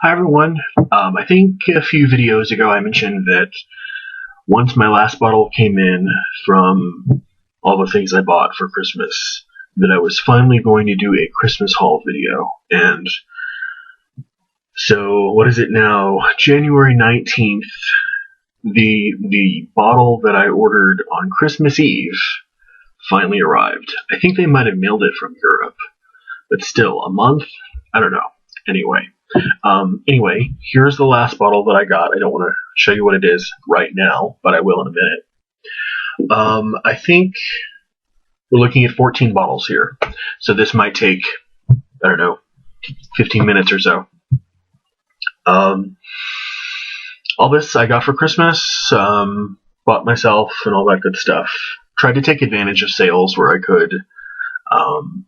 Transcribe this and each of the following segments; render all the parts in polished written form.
Hi everyone. I think a few videos ago I mentioned that once my last bottle came in from all the things I bought for Christmas, that I was finally going to do a Christmas haul video. And so, what is it now? January 19th, the bottle that I ordered on Christmas Eve finally arrived. I think they might have mailed it from Europe, but still, a month? I don't know. Anyway, here's the last bottle that I got. I don't want to show you what it is right now, but I will in a minute. I think we're looking at 14 bottles here. So this might take, I don't know, 15 minutes or so. All this I got for Christmas, bought myself and all that good stuff. Tried to take advantage of sales where I could, and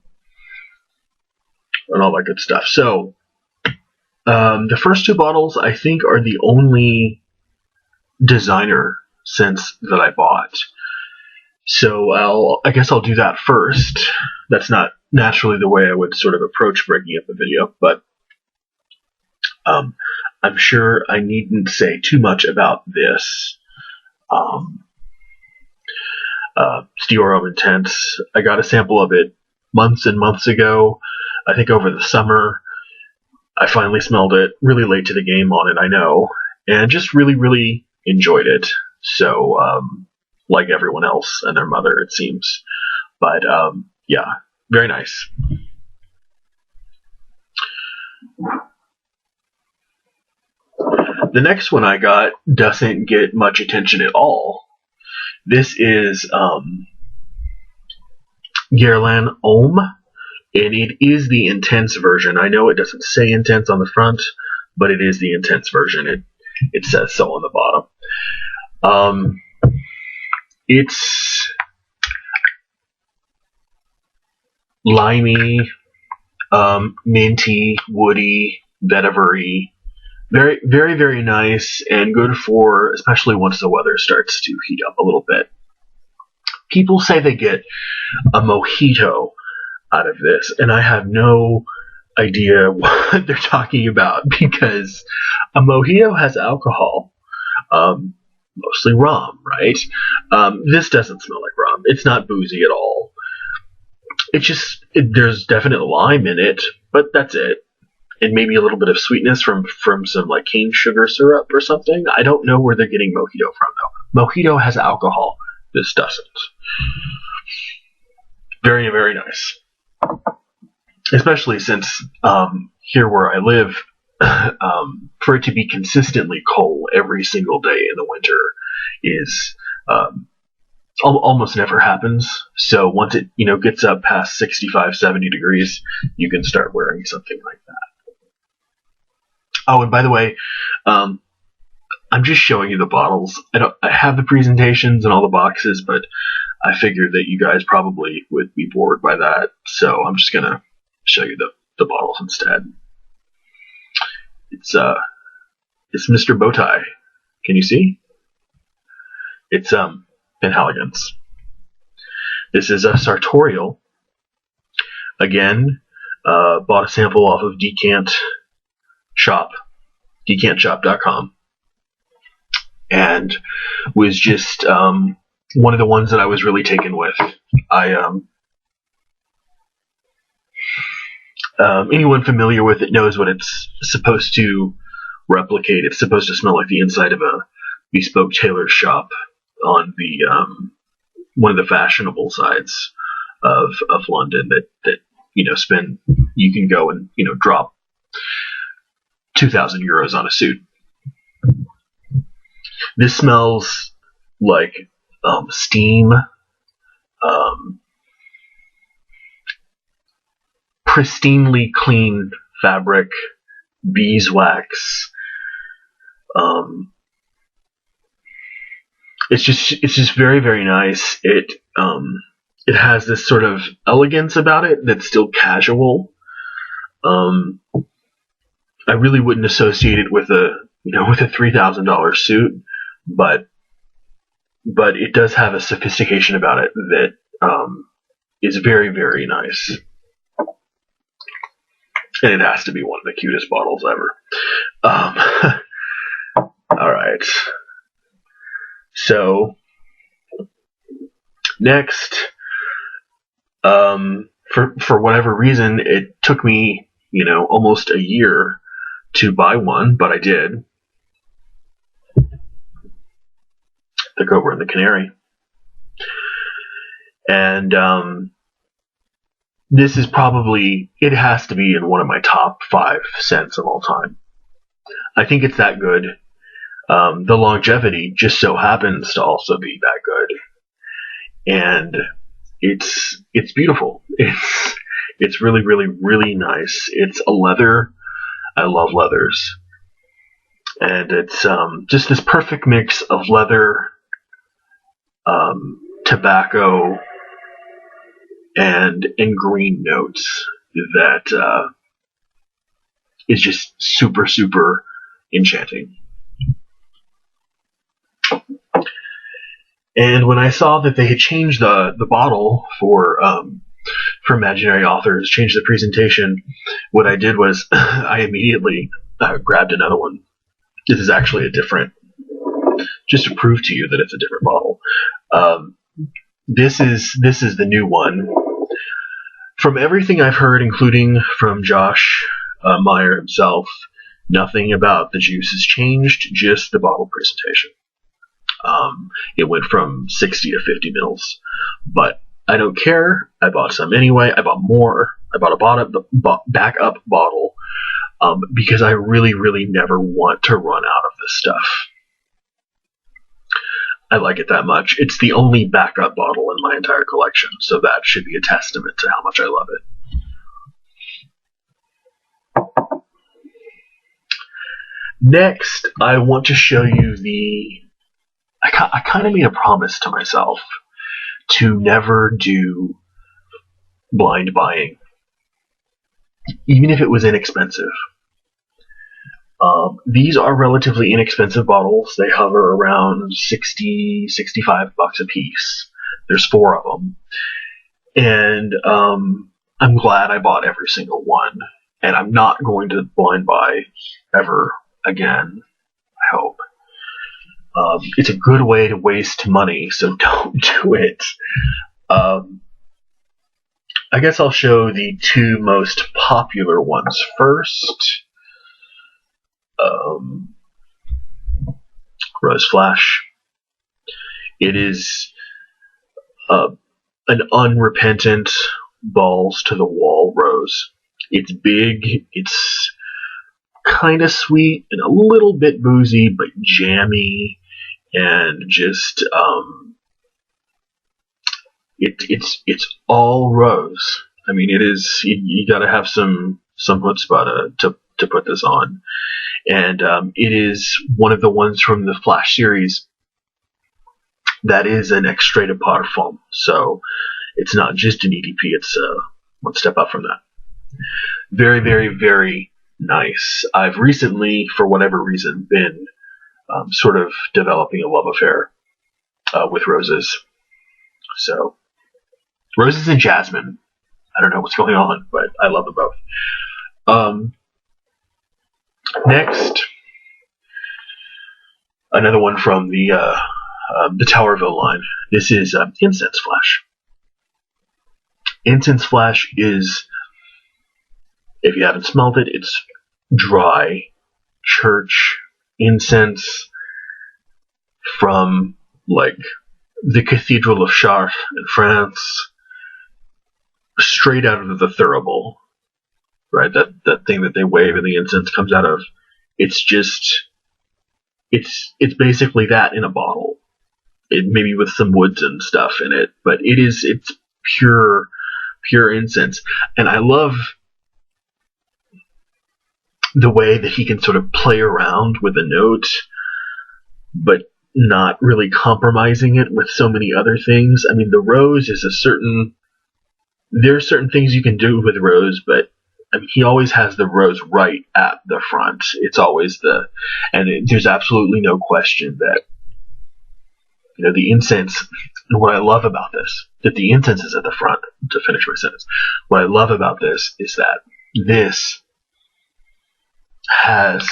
all that good stuff. So, the first two bottles, I think, are the only designer scents that I bought. So I guess I'll do that first. That's not naturally the way I would sort of approach breaking up a video, but I'm sure I needn't say too much about this. It's Dior Intense. I got a sample of it months and months ago, I think over the summer. I finally smelled it, really late to the game on it, I know, and just really, really enjoyed it. So, like everyone else and their mother, it seems. But, yeah, very nice. The next one I got doesn't get much attention at all. This is Guerlain Homme. And it is the intense version. I know it doesn't say intense on the front, but it is the intense version. It says so on the bottom. It's limey, minty, woody, vetiver-y. Very, very, very nice and good for, especially once the weather starts to heat up a little bit. People say they get a mojito out of this, and I have no idea what they're talking about, because a mojito has alcohol, mostly rum, right? This doesn't smell like rum. It's not boozy at all. There's definite lime in it, but that's it. And maybe a little bit of sweetness from some like cane sugar syrup or something. I don't know where they're getting mojito from though. Mojito has alcohol. This doesn't. Very, very nice. Especially since here where I live, for it to be consistently cold every single day in the winter is almost never happens. So once it gets up past 65, 70 degrees, you can start wearing something like that. Oh, and by the way, I'm just showing you the bottles. I have the presentations and all the boxes, but I figured that you guys probably would be bored by that, so I'm just gonna show you the bottles instead. It's Mr. Bowtie. Can you see? It's Penhaligon's. This is a sartorial. Again, bought a sample off of decantshop.com, and was just one of the ones that I was really taken with. Anyone familiar with it knows what it's supposed to replicate. It's supposed to smell like the inside of a bespoke tailor's shop on the one of the fashionable sides of London that you can go and drop 2,000 euros on a suit. This smells like steam, pristinely clean fabric, beeswax. It's just very, very nice. It has this sort of elegance about it that's still casual. I really wouldn't associate it with a $3,000 suit, but it does have a sophistication about it that is very, very nice. And it has to be one of the cutest bottles ever. All right. So next, for whatever reason, it took me, almost a year to buy one, but I did. The Cobra and the Canary. And this is probably, it has to be in one of my top 5 scents of all time. I think it's that good. The longevity just so happens to also be that good. And it's beautiful. It's really, really, really nice. It's a leather. I love leathers. And it's just this perfect mix of leather, tobacco, and green notes that is just super, super enchanting. And when I saw that they had changed the bottle for Imaginary Authors, changed the presentation, what I did was I immediately grabbed another one. This is actually a different, just to prove to you that it's a different bottle. This is the new one. From everything I've heard, including from Josh Meyer himself, nothing about the juice has changed, just the bottle presentation. It went from 60 to 50 mils, but I don't care. I bought some anyway. I bought more. I bought a backup bottle because I really, really never want to run out of this stuff. I like it that much. It's the only backup bottle in my entire collection, so that should be a testament to how much I love it. Next, I want to show you I kind of made a promise to myself to never do blind buying, even if it was inexpensive. These are relatively inexpensive bottles. They hover around $60, $65 a piece. There's 4 of them. And I'm glad I bought every single one. And I'm not going to blind buy ever again, I hope. It's a good way to waste money, so don't do it. I guess I'll show the 2 most popular ones first. Rose Flash. It is an unrepentant, balls to the wall rose. It's big, it's kind of sweet and a little bit boozy, but jammy, and just it's all rose. I mean, it is. You got to have some chutzpah to put this on. And it is one of the ones from the Flash series that is an extrait de parfum. So it's not just an EDP, it's one step up from that. Very, very, very nice. I've recently, for whatever reason, been sort of developing a love affair with roses. So, roses and jasmine. I don't know what's going on, but I love them both. Next, another one from the Towerville line. This is Incense Flash. Incense Flash is, if you haven't smelled it, it's dry church incense from like the Cathedral of Chartres in France, straight out of the thurible. Right, that thing that they wave and the incense comes out of. It's just, it's basically that in a bottle. It maybe with some woods and stuff in it, but it's pure incense. And I love the way that he can sort of play around with a note, but not really compromising it with so many other things. I mean, the rose is there are certain things you can do with rose, but I mean, he always has the rose right at the front. It's always there's absolutely no question that, the incense, and what I love about this, that the incense is at the front, to finish my sentence. What I love about this is that this has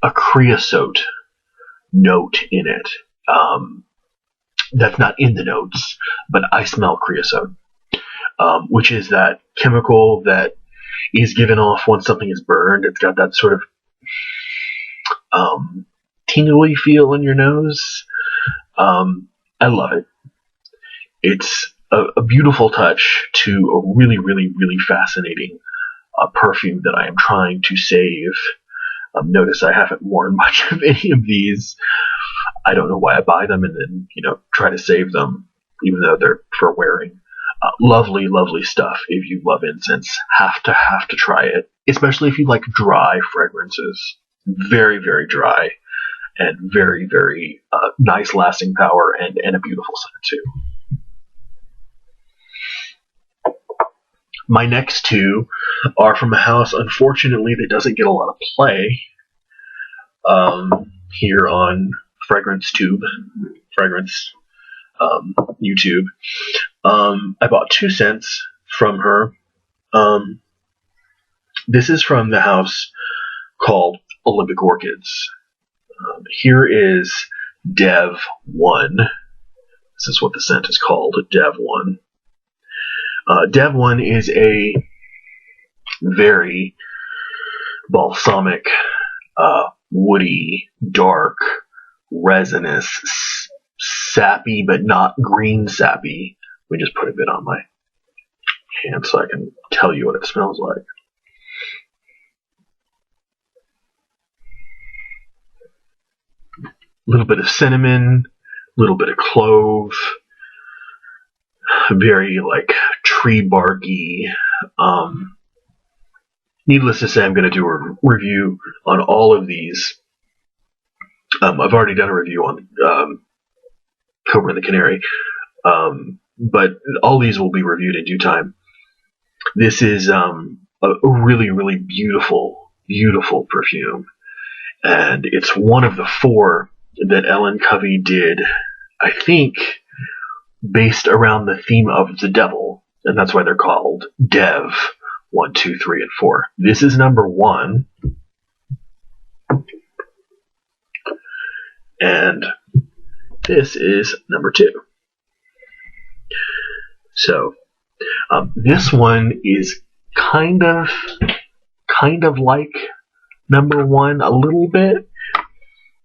a creosote note in it. That's not in the notes, but I smell creosote, which is that chemical that is given off once something is burned. It's got that sort of tingly feel in your nose. I love it. It's a beautiful touch to a really, really, really fascinating perfume that I am trying to save. Notice I haven't worn much of any of these. I don't know why I buy them and then, try to save them, even though they're for wearing. Lovely, lovely stuff. If you love incense, have to try it, especially if you like dry fragrances. Very, very dry and very, very nice lasting power and a beautiful scent too. My next two are from a house, unfortunately, that doesn't get a lot of play here on Fragrance YouTube. I bought 2 scents from her. This is from the house called Olympic Orchids. Here is Dev 1. This is what the scent is called, Dev 1. Dev 1 is a very balsamic, woody, dark, resinous, sappy, but not green sappy. Let me just put a bit on my hand so I can tell you what it smells like. A little bit of cinnamon, a little bit of clove, very tree barky. Needless to say, I'm going to do a review on all of these. I've already done a review on Cobra and the Canary, but all these will be reviewed in due time. This is a really, really beautiful, beautiful perfume, and it's one of the 4 that Ellen Covey did, I think, based around the theme of the devil, and that's why they're called Dev 1, 2, 3, and 4. This is number 1, and this is number 2. So this one is kind of like number 1 a little bit,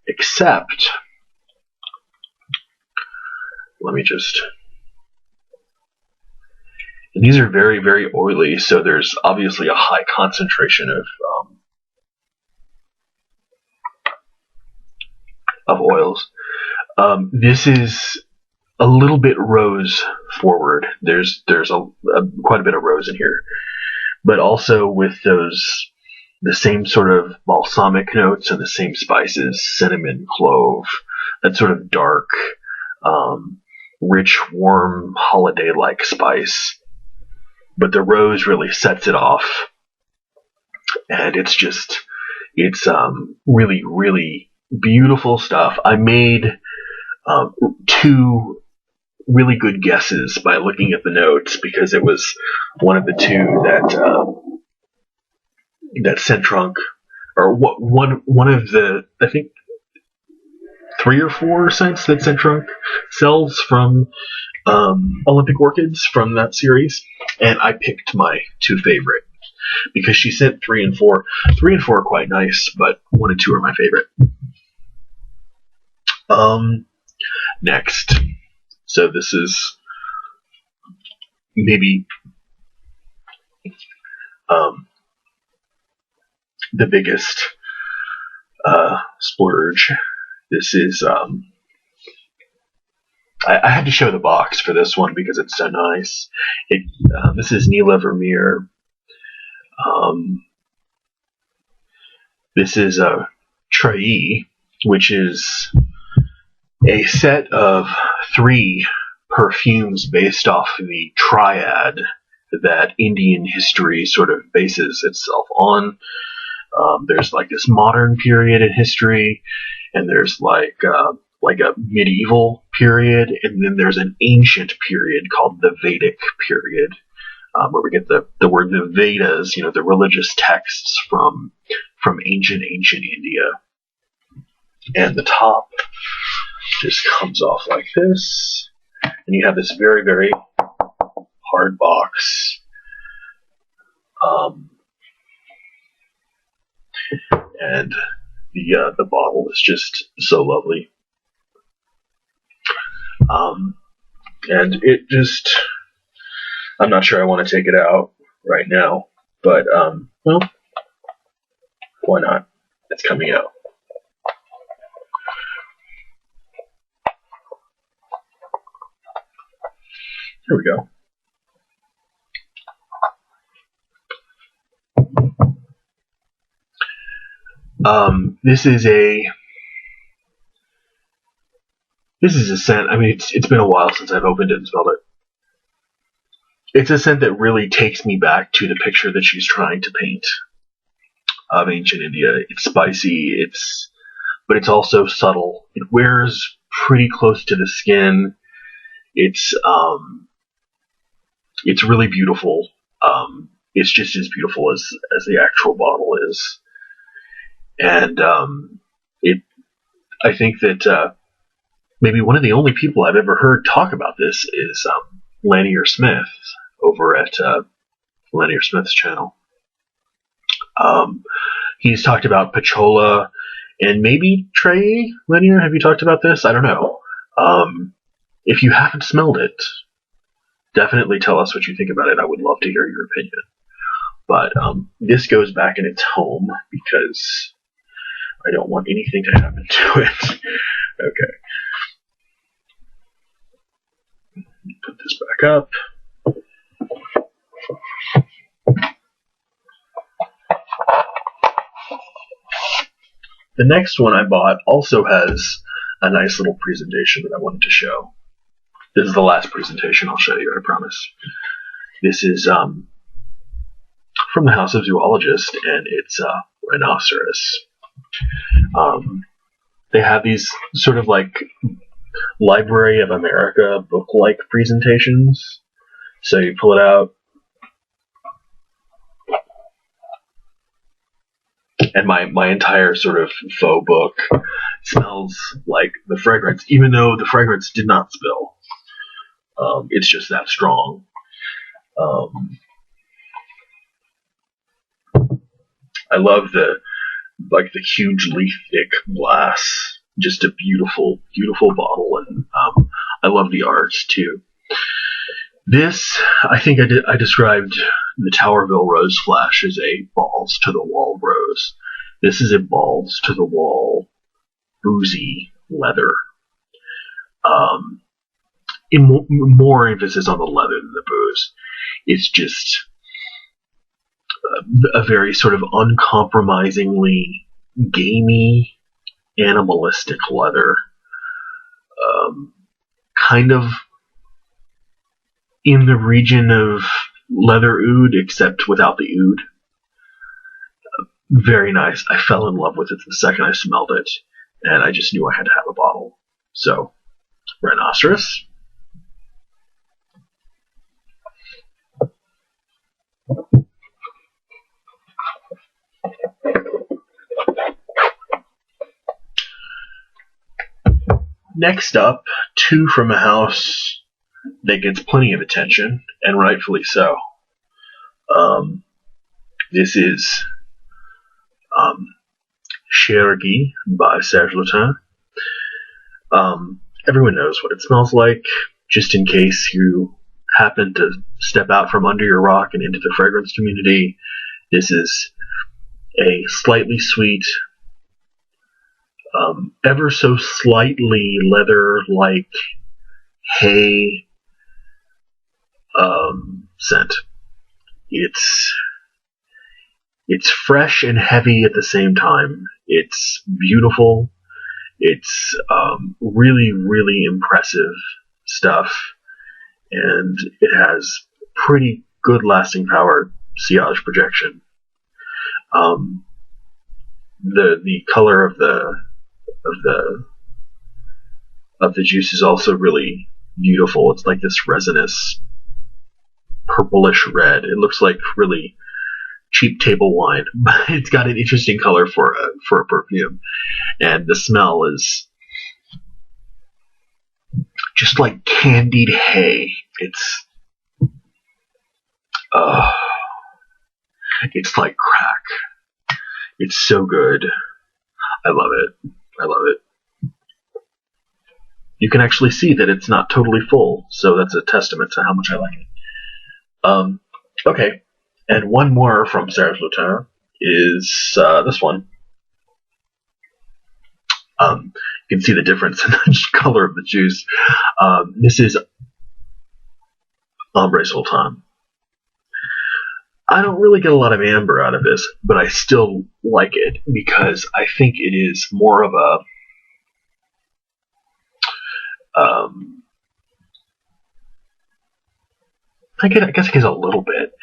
except and these are very, very oily, so there's obviously a high concentration of oils. This is a little bit rose forward. There's quite a bit of rose in here, but also with the same sort of balsamic notes and the same spices, cinnamon, clove, that sort of dark, rich, warm, holiday-like spice. But the rose really sets it off, and it's really, really beautiful stuff. I made 2 really good guesses by looking at the notes, because it was one of the 2 that Centrunk, or one of the, I think, 3 or 4 scents that Centrunk sells from Olympic Orchids from that series, and I picked my 2 favorite, because she sent 3 and 4. 3 and 4 are quite nice, but 1 and 2 are my favorite. Next. So this is maybe the biggest splurge. This is I had to show the box for this one because it's so nice. This is Nila Vermeer. This is a Treillis, which is a set of 3 perfumes based off the triad that Indian history sort of bases itself on. There's this modern period in history, and there's a medieval period, and then there's an ancient period called the Vedic period. where we get the word the Vedas, the religious texts from ancient India. And the top just comes off like this, and you have this very, very hard box. And the bottle is just so lovely. And it just, I'm not sure I want to take it out right now, but well, why not? It's coming out. Here we go. This is a scent. I mean, it's been a while since I've opened it and smelled it. It's a scent that really takes me back to the picture that she's trying to paint of ancient India. It's spicy, but it's also subtle. It wears pretty close to the skin. It's really beautiful. It's just as beautiful as the actual bottle is. And I think that maybe one of the only people I've ever heard talk about this is Lanier Smith over at Lanier Smith's channel. He's talked about Pachola and maybe Trey Lanier. Have you talked about this? I don't know. If you haven't smelled it, definitely tell us what you think about it. I would love to hear your opinion. But this goes back in its home because I don't want anything to happen to it. Okay. Put this back up. The next one I bought also has a nice little presentation that I wanted to show. This is the last presentation I'll show you, I promise. This is from the House of Zoologist, and it's rhinoceros. They have these sort of like Library of America book-like presentations. So you pull it out, and my entire sort of faux book smells like the fragrance, even though the fragrance did not spill. It's just that strong. I love the huge leaf thick glass. Just a beautiful, beautiful bottle, and I love the art too. This, I think I described the Towerville Rose Flash as a balls to the wall rose. This is a balls to the wall boozy leather. More emphasis on the leather than the booze. It's just a very sort of uncompromisingly gamey, animalistic leather. Kind of in the region of leather oud, except without the oud. Very nice. I fell in love with it the second I smelled it, and I just knew I had to have a bottle. So, rhinoceros. Next up, two from a house that gets plenty of attention, and rightfully so. This is Chergui by Serge Lutin. Everyone knows what it smells like. Just in case you happen to step out from under your rock and into the fragrance community, this is a slightly sweet, ever so slightly leather-like hay scent. It's fresh and heavy at the same time. It's beautiful. It's really, really impressive stuff, and it has pretty good lasting power, sillage projection. The color of the juice is also really beautiful. It's like this resinous purplish red. It looks like really cheap table wine, but it's got an interesting color for a perfume, and the smell is just like candied hay. It's like crack. It's so good. I love it. I love it. You can actually see that it's not totally full, so that's a testament to how much I like it. Okay, and one more from Serge Lutens is this one. You can see the difference in the color of the juice. This is Ombre Sultan. I don't really get a lot of amber out of this, but I still like it because I think it is more of a I guess it gets a little bit.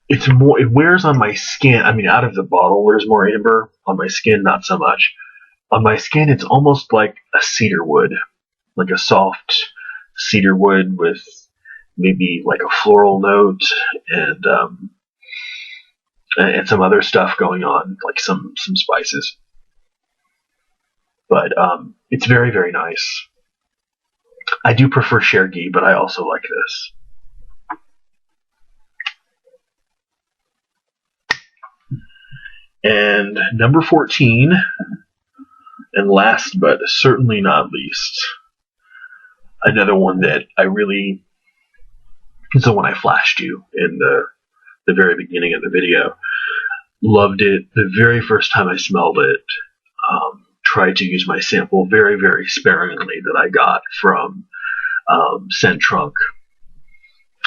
It's more. It wears on my skin. I mean, out of the bottle, there's more amber. On my skin, not so much. On my skin, it's almost like a cedar wood, like a soft cedar wood with maybe like a floral note and some other stuff going on, like some spices. But it's very, very nice. I do prefer Chergui, but I also like this. And number 14, and last but certainly not least, another one that I really, is the one I flashed you in the very beginning of the video. Loved it the very first time I smelled it. Tried to use my sample very, very sparingly that I got from Scent Trunk,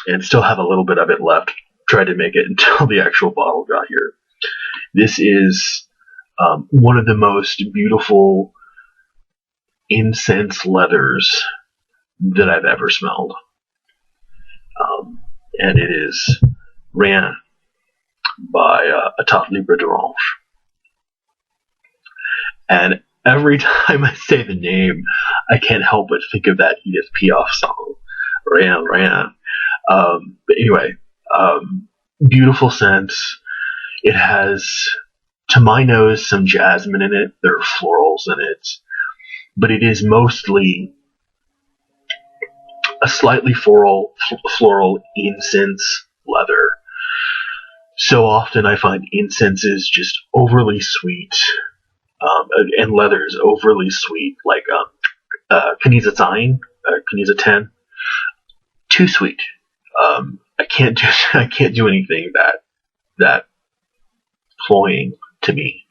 and still have a little bit of it left. Tried to make it until the actual bottle got here. This is one of the most beautiful incense leathers that I've ever smelled. And it is Rien by Atat Libre d'Orange. And every time I say the name, I can't help but think of that Edith Piaf song, Rien, Rien. But anyway, beautiful scent. It has, to my nose, some jasmine in it. There are florals in it. But it is mostly a slightly floral incense leather. So often I find incenses just overly sweet, and leathers overly sweet, like Kaniza 10, Kaniza 10. Too sweet. I can't do anything that cloying to me.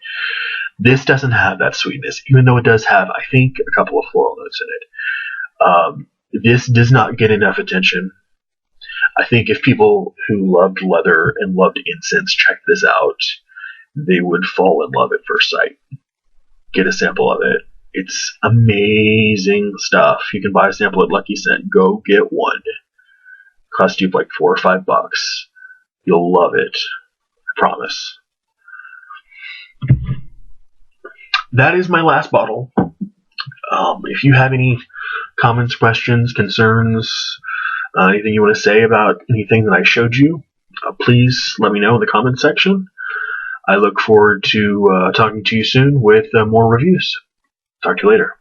This doesn't have that sweetness, even though it does have, I think, a couple of floral notes in it. This does not get enough attention. I think if people who loved leather and loved incense checked this out, they would fall in love at first sight. Get a sample of it. It's amazing stuff. You can buy a sample at Lucky Scent. Go get one. Cost you like $4 or $5. You'll love it. I promise. That is my last bottle. If you have any comments, questions, concerns, anything you want to say about anything that I showed you, please let me know in the comments section. I look forward to talking to you soon with more reviews. Talk to you later.